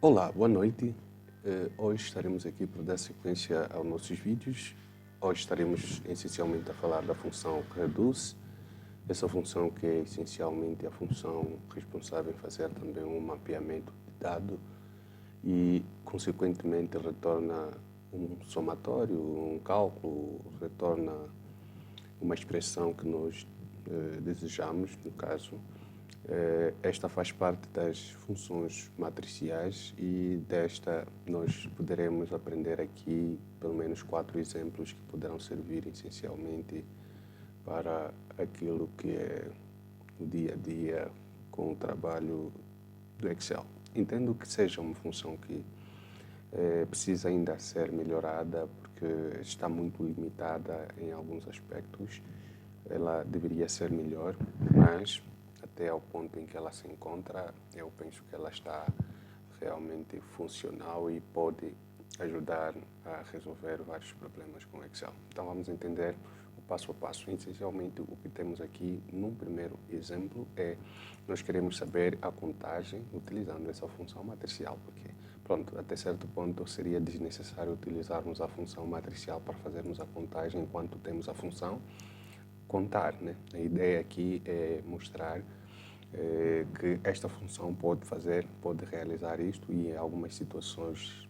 Olá, boa noite. Hoje estaremos aqui para dar sequência aos nossos vídeos. Hoje estaremos essencialmente a falar da função reduz. Essa função que é essencialmente a função responsável em fazer também um mapeamento de dado e, consequentemente, retorna um somatório, um cálculo, retorna uma expressão que nós desejamos, no caso. Esta faz parte das funções matriciais e desta nós poderemos aprender aqui pelo menos 4 exemplos que poderão servir essencialmente para aquilo que é o dia a dia com o trabalho do Excel. Entendo que seja uma função que precisa ainda ser melhorada porque está muito limitada em alguns aspectos. Ela deveria ser melhor, mas até ao ponto em que ela se encontra, eu penso que ela está realmente funcional e pode ajudar a resolver vários problemas com o Excel. Então vamos entender o passo a passo. Essencialmente o que temos aqui num primeiro exemplo é nós queremos saber a contagem utilizando essa função matricial, porque pronto, até certo ponto seria desnecessário utilizarmos a função matricial para fazermos a contagem enquanto temos a função contar, né? A ideia aqui é mostrar que esta função pode realizar isto e em algumas situações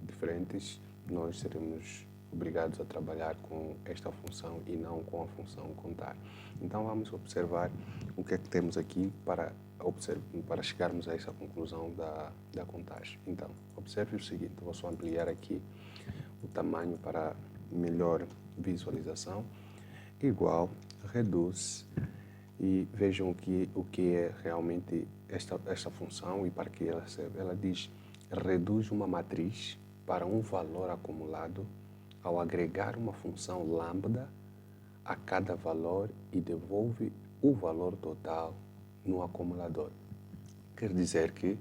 diferentes nós seremos obrigados a trabalhar com esta função e não com a função contar. Então vamos observar o que é que temos aqui para chegarmos a essa conclusão da contagem. Então, observe o seguinte, vou só ampliar aqui o tamanho para melhor visualização. Igual, reduz, e vejam o que é realmente esta função e para que ela serve. Ela diz, reduz uma matriz para um valor acumulado ao agregar uma função lambda a cada valor e devolve o valor total no acumulador. Quer dizer que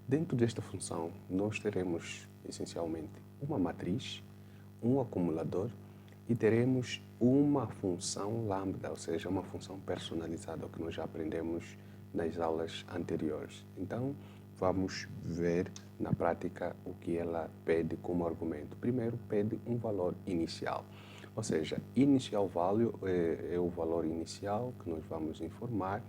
dentro desta função nós teremos essencialmente uma matriz, um acumulador e teremos uma função lambda, ou seja, uma função personalizada, o que nós já aprendemos nas aulas anteriores. Então, vamos ver na prática o que ela pede como argumento. Primeiro, pede um valor inicial, ou seja, initial value é o valor inicial que nós vamos informar.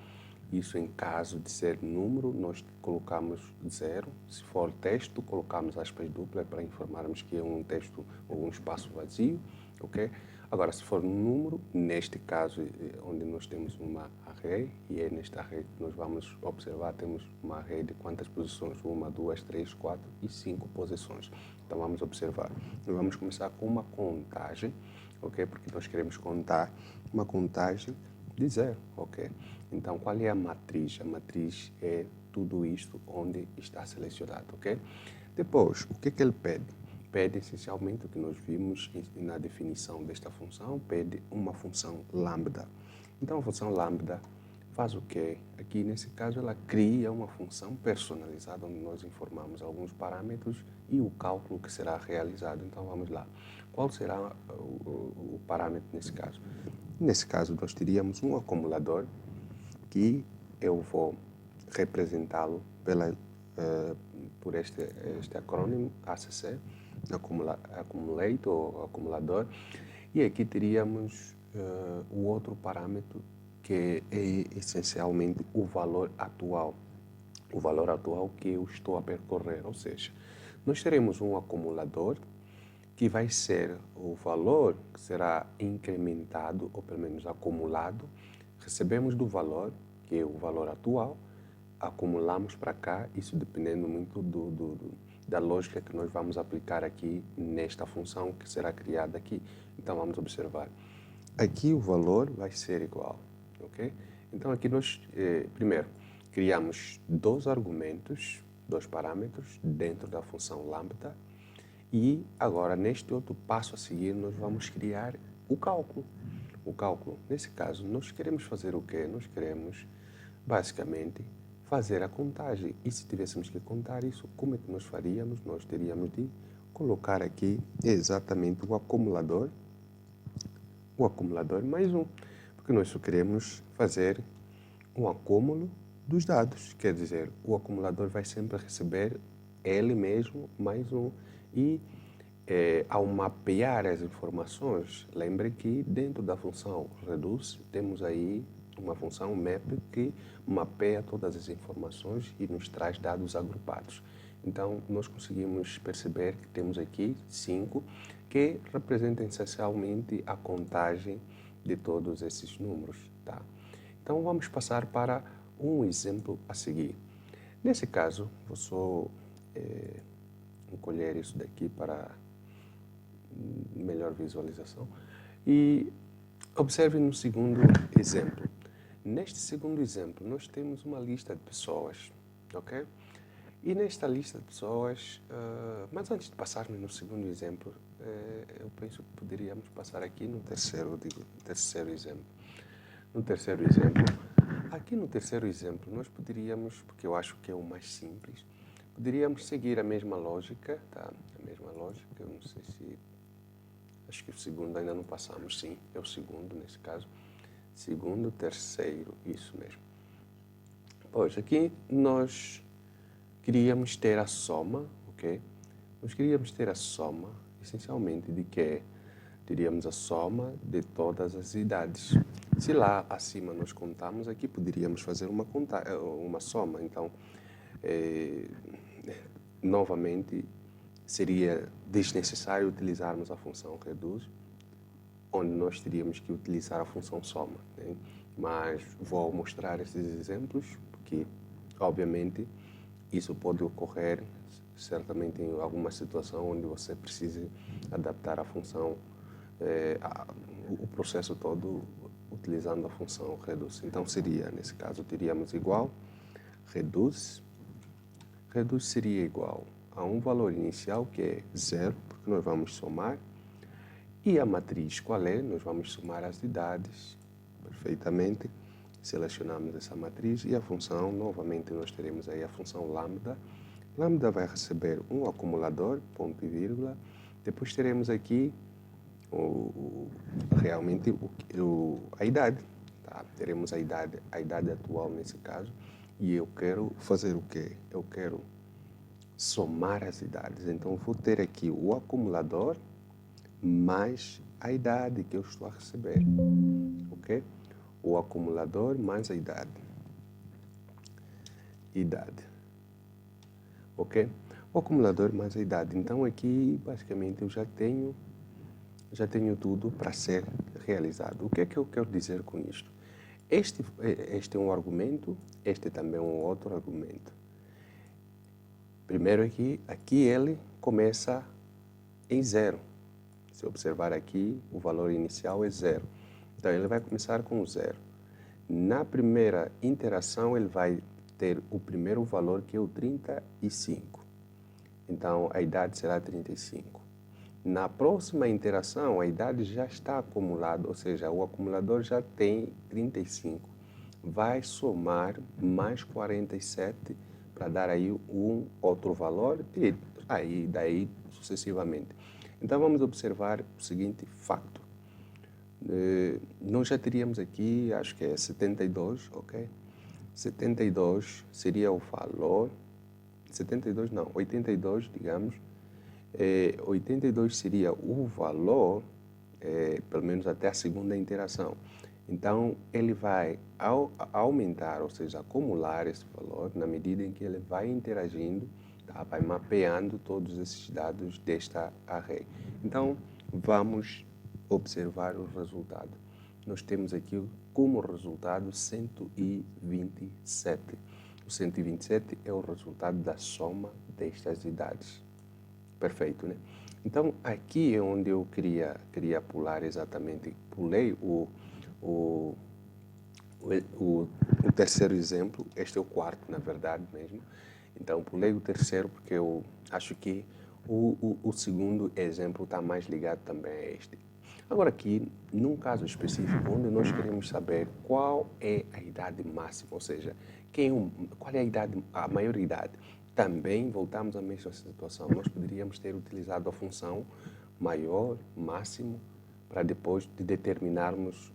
Isso em caso de ser número, nós colocamos 0. Se for texto, colocamos aspas duplas para informarmos que é um texto ou um espaço vazio. Okay? Agora, se for um número, neste caso, onde nós temos uma array, e é neste array que nós vamos observar, temos uma array de quantas posições? 1, 2, 3, 4 e 5 posições. Então, vamos observar. Nós vamos começar com uma contagem, ok? Porque nós queremos contar uma contagem de 0, ok? Então, qual é a matriz? A matriz é tudo isto onde está selecionado, ok? Depois, o que ele pede? Pede essencialmente o que nós vimos na definição desta função, pede uma função lambda. Então, a função lambda faz o quê? Aqui, nesse caso, ela cria uma função personalizada, onde nós informamos alguns parâmetros e o cálculo que será realizado. Então, vamos lá. Qual será o parâmetro nesse caso? Nesse caso, nós teríamos um acumulador que eu vou representá-lo por este acrônimo ACC, Accumulator, acumulador, e aqui teríamos o outro parâmetro que é essencialmente o valor atual que eu estou a percorrer, ou seja, nós teremos um acumulador que vai ser o valor que será incrementado, ou pelo menos acumulado, recebemos do valor, que é o valor atual, acumulamos para cá, isso dependendo muito da lógica que nós vamos aplicar aqui nesta função que será criada aqui. Então, vamos observar. Aqui o valor vai ser igual, ok? Então, aqui nós, primeiro, criamos 2 argumentos, 2 parâmetros dentro da função lambda. E agora, neste outro passo a seguir, nós vamos criar o cálculo. O cálculo, nesse caso, nós queremos fazer o quê? Nós queremos, basicamente, fazer a contagem. E se tivéssemos que contar isso, como é que nós faríamos? Nós teríamos de colocar aqui exatamente o acumulador mais 1, porque nós só queremos fazer um acúmulo dos dados. Quer dizer, o acumulador vai sempre receber ele mesmo mais um. E ao mapear as informações, lembre que dentro da função reduce, temos aí uma função map que mapeia todas as informações e nos traz dados agrupados. Então, nós conseguimos perceber que temos aqui 5 que representam essencialmente a contagem de todos esses números. Tá? Então, vamos passar para um exemplo a seguir. Nesse caso, vou só encolher isso daqui para melhor visualização. E observe no segundo exemplo. Neste segundo exemplo, nós temos uma lista de pessoas, ok? E nesta lista de pessoas, mas antes de passarmos no segundo exemplo, eu penso que poderíamos passar aqui no terceiro exemplo. No terceiro exemplo, aqui no terceiro exemplo, nós poderíamos, porque eu acho que é o mais simples, poderíamos seguir a mesma lógica, tá? A mesma lógica, eu não sei se... Acho que o segundo ainda não passamos, sim, é o segundo nesse caso. Segundo, terceiro, isso mesmo. Pois, aqui nós queríamos ter a soma, ok? Nós queríamos ter a soma, essencialmente, de que teríamos a soma de todas as idades. Se lá acima nós contamos, aqui poderíamos fazer uma soma. Então, novamente, seria desnecessário utilizarmos a função reduz, onde nós teríamos que utilizar a função soma. Né? Mas vou mostrar esses exemplos, porque, obviamente, isso pode ocorrer certamente em alguma situação onde você precise adaptar a função, o processo todo utilizando a função reduz. Então, seria, nesse caso, teríamos igual, reduz seria igual a um valor inicial que é 0, porque nós vamos somar, e a matriz qual é? Nós vamos somar as idades perfeitamente, selecionamos essa matriz e a função, novamente nós teremos aí a função lambda. Lambda vai receber um acumulador, ponto e vírgula, depois teremos aqui realmente a idade, tá? Teremos a idade atual nesse caso, e eu quero fazer o quê? Eu quero somar as idades, então vou ter aqui o acumulador mais a idade que eu estou a receber, ok? O acumulador mais a idade, ok? O acumulador mais a idade. Então aqui basicamente eu já tenho tudo para ser realizado. O que é que eu quero dizer com isto? Este é um argumento, este também é um outro argumento. Primeiro aqui ele começa em 0. Se observar aqui, o valor inicial é 0. Então, ele vai começar com 0. Na primeira interação, ele vai ter o primeiro valor, que é o 35. Então, a idade será 35. Na próxima interação, a idade já está acumulada, ou seja, o acumulador já tem 35. Vai somar mais 47 para dar aí um outro valor e aí daí sucessivamente. Então, vamos observar o seguinte facto. Nós já teríamos aqui, acho que é 72, ok? 72 seria o valor, 72 não, 82, digamos. 82 seria o valor, pelo menos até a segunda interação. Então, ele vai aumentar, ou seja, acumular esse valor na medida em que ele vai interagindo, tá? Vai mapeando todos esses dados desta array. Então, vamos observar o resultado. Nós temos aqui como resultado 127. O 127 é o resultado da soma destas idades. Perfeito, né? Então, aqui é onde eu queria pular exatamente. Pulei o terceiro exemplo, este é o quarto, na verdade mesmo. Então, pulei o terceiro porque eu acho que o segundo exemplo está mais ligado também a este. Agora aqui, num caso específico, onde nós queremos saber qual é a idade máxima, ou seja, qual é a maior idade. Também voltamos à mesma situação. Nós poderíamos ter utilizado a função maior, máximo, para depois de determinarmos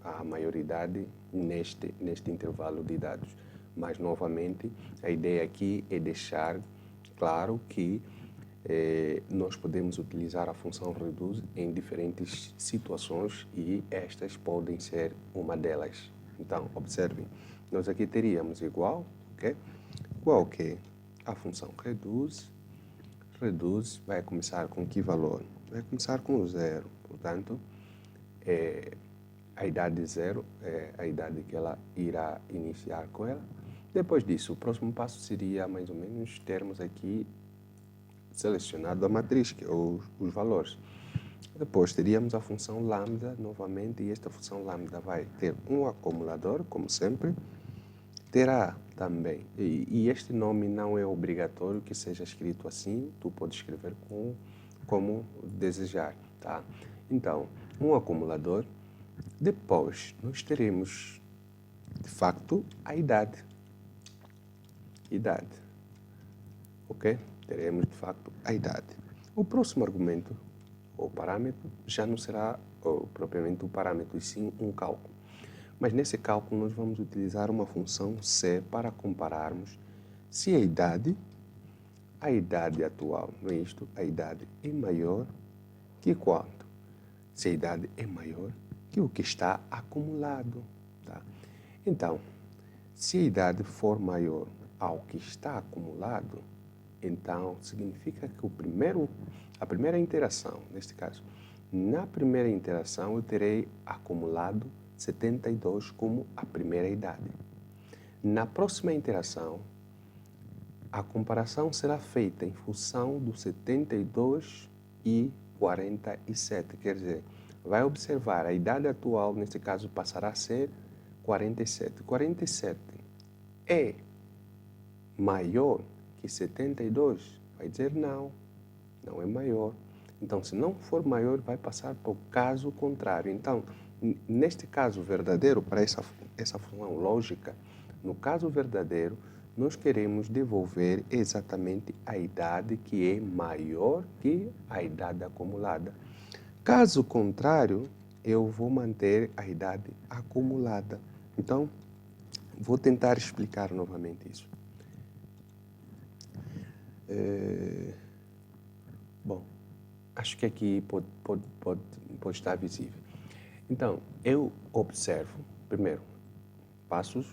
a maioridade neste intervalo de dados. Mas, novamente, a ideia aqui é deixar claro que nós podemos utilizar a função reduz em diferentes situações e estas podem ser uma delas. Então, observem, nós aqui teríamos igual, ok? Igual que a função reduz vai começar com que valor? Vai começar com 0, portanto, a idade 0 é a idade que ela irá iniciar com ela. Depois disso, o próximo passo seria mais ou menos termos aqui selecionado a matriz, que é os valores. Depois teríamos a função lambda novamente, e esta função lambda vai ter um acumulador, como sempre, terá também, e este nome não é obrigatório que seja escrito assim, tu pode escrever como desejar, tá? Então, um acumulador, depois nós teremos, de facto, a idade, ok? Teremos, de facto, a idade. O próximo argumento, ou parâmetro, já não será propriamente um parâmetro, e sim um cálculo. Mas nesse cálculo nós vamos utilizar uma função C para compararmos se a idade atual, não é isto? A idade é maior que quanto? Se a idade é maior que o que está acumulado, tá? Então, se a idade for maior ao que está acumulado, então significa que a primeira interação, neste caso, na primeira interação eu terei acumulado 72 como a primeira idade. Na próxima interação, a comparação será feita em função do 72 e 47, quer dizer, vai observar a idade atual, neste caso passará a ser 47. 47 é maior que 72? Vai dizer não, não é maior. Então, se não for maior, vai passar para o caso contrário. Então, neste caso verdadeiro, para essa função lógica, no caso verdadeiro, nós queremos devolver exatamente a idade que é maior que a idade acumulada. Caso contrário, eu vou manter a idade acumulada. Então, vou tentar explicar novamente isso. Bom, acho que aqui pode estar visível. Então, eu observo, primeiro, passo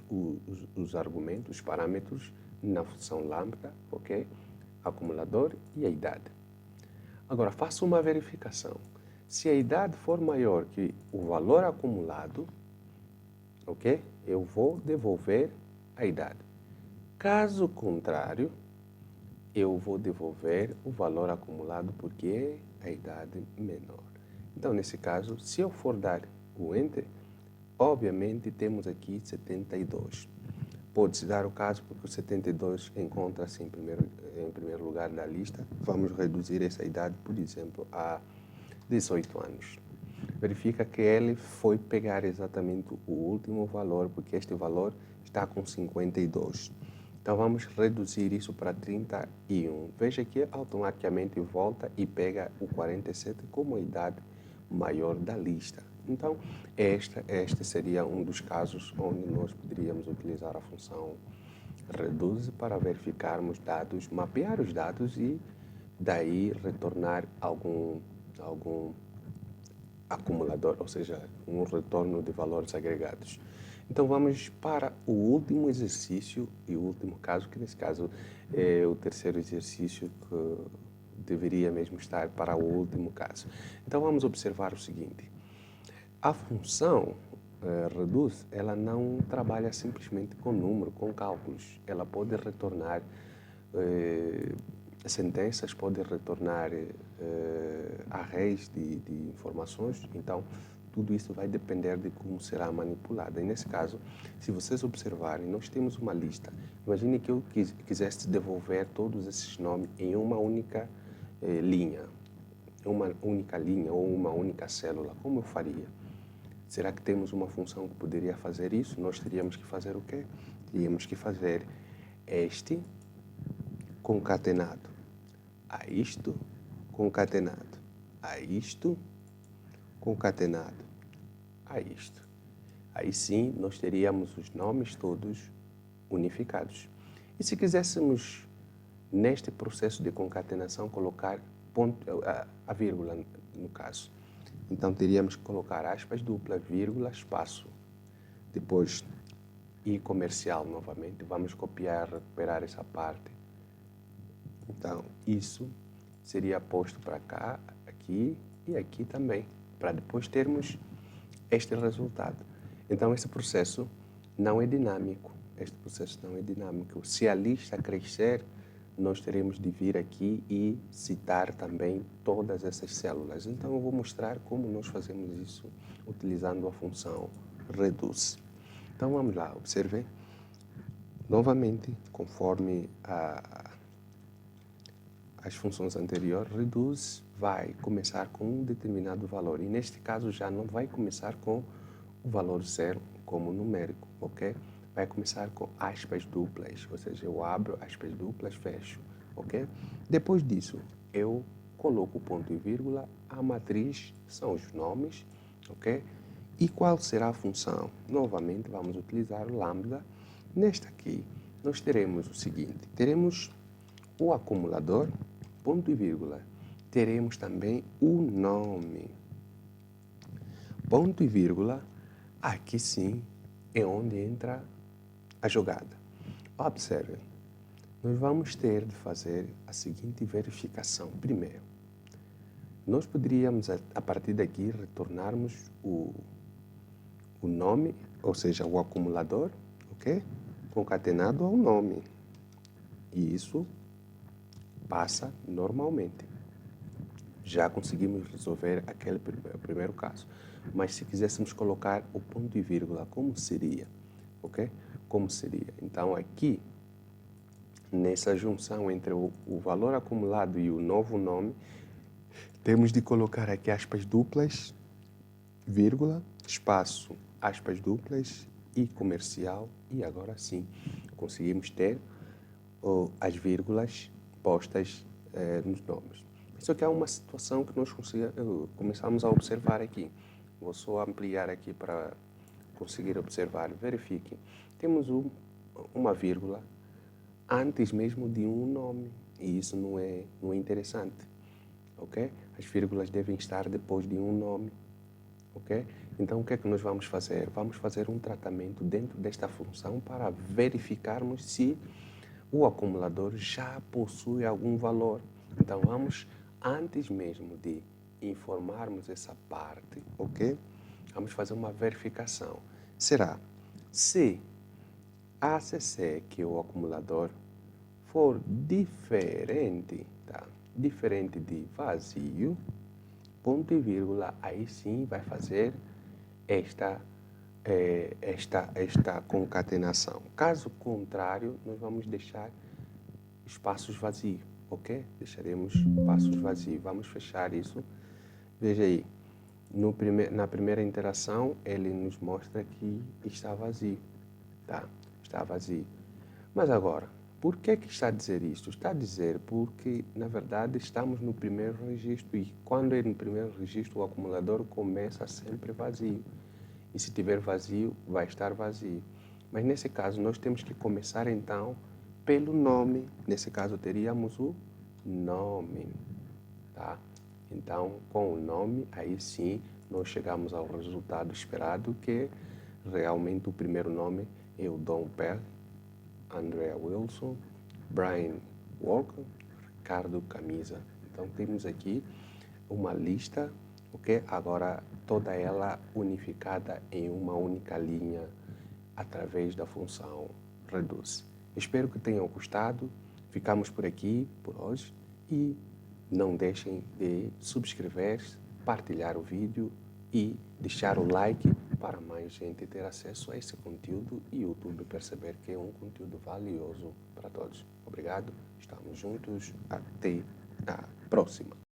os argumentos, os parâmetros na função lambda, ok? Acumulador e a idade. Agora, faço uma verificação. Se a idade for maior que o valor acumulado, ok? Eu vou devolver a idade. Caso contrário, eu vou devolver o valor acumulado porque é a idade menor. Então, nesse caso, se eu for dar o Enter, obviamente temos aqui 72. Pode-se dar o caso porque o 72 encontra-se em primeiro lugar da lista. Vamos reduzir essa idade, por exemplo, a 18 anos. Verifica que ele foi pegar exatamente o último valor, porque este valor está com 52. Então, vamos reduzir isso para 31. Veja que automaticamente volta e pega o 47 como a idade maior da lista. Então, este seria um dos casos onde nós poderíamos utilizar a função reduce para verificarmos dados, mapear os dados e daí retornar algum acumulador, ou seja, um retorno de valores agregados. Então vamos para o último exercício e o último caso, que nesse caso é o terceiro exercício que deveria mesmo estar para o último caso. Então vamos observar o seguinte. A função reduz, ela não trabalha simplesmente com número, com cálculos. Ela pode retornar sentenças, pode retornar arrays de informações. Então, tudo isso vai depender de como será manipulada. E nesse caso, se vocês observarem, nós temos uma lista. Imagine que eu quisesse devolver todos esses nomes em uma única linha, ou uma única célula. Como eu faria? Será que temos uma função que poderia fazer isso? Nós teríamos que fazer o quê? Teríamos que fazer este concatenado a isto, concatenado a isto, concatenado a isto. Aí sim, nós teríamos os nomes todos unificados. E se quiséssemos neste processo de concatenação, colocar a vírgula, no caso. Então, teríamos que colocar aspas, dupla, vírgula, espaço. Depois, e comercial novamente. Vamos copiar, recuperar essa parte. Então, isso seria posto para cá, aqui e aqui também, para depois termos este resultado. Então, esse processo não é dinâmico. Este processo não é dinâmico. Se a lista crescer, nós teremos de vir aqui e citar também todas essas células. Então, eu vou mostrar como nós fazemos isso utilizando a função reduce. Então, vamos lá, observem. Novamente, conforme as funções anteriores, reduce vai começar com um determinado valor. E neste caso já não vai começar com o valor zero como numérico, ok? Vai começar com aspas duplas, ou seja, eu abro aspas duplas, fecho, ok? Depois disso, eu coloco o ponto e vírgula, a matriz são os nomes, ok? E qual será a função? Novamente, vamos utilizar o lambda. Nesta aqui, nós teremos o seguinte, teremos o acumulador, ponto e vírgula. Teremos também o nome. Ponto e vírgula, aqui sim é onde entra a jogada. Observem, nós vamos ter de fazer a seguinte verificação. Primeiro, nós poderíamos, a partir daqui, retornarmos o nome, ou seja, o acumulador, ok? Concatenado ao nome. E isso passa normalmente. Já conseguimos resolver aquele primeiro caso. Mas se quiséssemos colocar o ponto e vírgula, como seria? Ok? Como seria? Então, aqui, nessa junção entre o valor acumulado e o novo nome, temos de colocar aqui aspas duplas, vírgula, espaço, aspas duplas e comercial. E agora sim, conseguimos ter as vírgulas postas nos nomes. Isso aqui é uma situação que nós começamos a observar aqui. Vou só ampliar aqui para conseguir observar. Verifiquem. Temos uma vírgula antes mesmo de um nome. E isso não é interessante. Ok? As vírgulas devem estar depois de um nome. Ok? Então, o que é que nós vamos fazer? Vamos fazer um tratamento dentro desta função para verificarmos se o acumulador já possui algum valor. Então, vamos, antes mesmo de informarmos essa parte, ok? Vamos fazer uma verificação. Será, se ACC, que é o acumulador, for diferente, tá? Diferente de vazio, ponto e vírgula, aí sim vai fazer esta concatenação. Caso contrário, nós vamos deixar espaços vazios, ok? Deixaremos espaços vazios. Vamos fechar isso. Veja aí, na primeira interação, ele nos mostra que está vazio, tá? Está vazio. Mas agora, por que está a dizer isto? Está a dizer porque, na verdade, estamos no primeiro registro e quando é no primeiro registro, o acumulador começa sempre vazio. E se tiver vazio, vai estar vazio. Mas nesse caso, nós temos que começar então pelo nome. Nesse caso, teríamos o nome, tá? Então, com o nome, aí sim, nós chegamos ao resultado esperado, que realmente o primeiro nome é o Dom Pell, Andrea Wilson, Brian Walker, Ricardo Camisa. Então, temos aqui uma lista, ok? Agora, toda ela unificada em uma única linha através da função reduce. Espero que tenham gostado. Ficamos por aqui por hoje e não deixem de subscrever, partilhar o vídeo e deixar o like para mais gente ter acesso a esse conteúdo e o YouTube perceber que é um conteúdo valioso para todos. Obrigado, estamos juntos, até a próxima.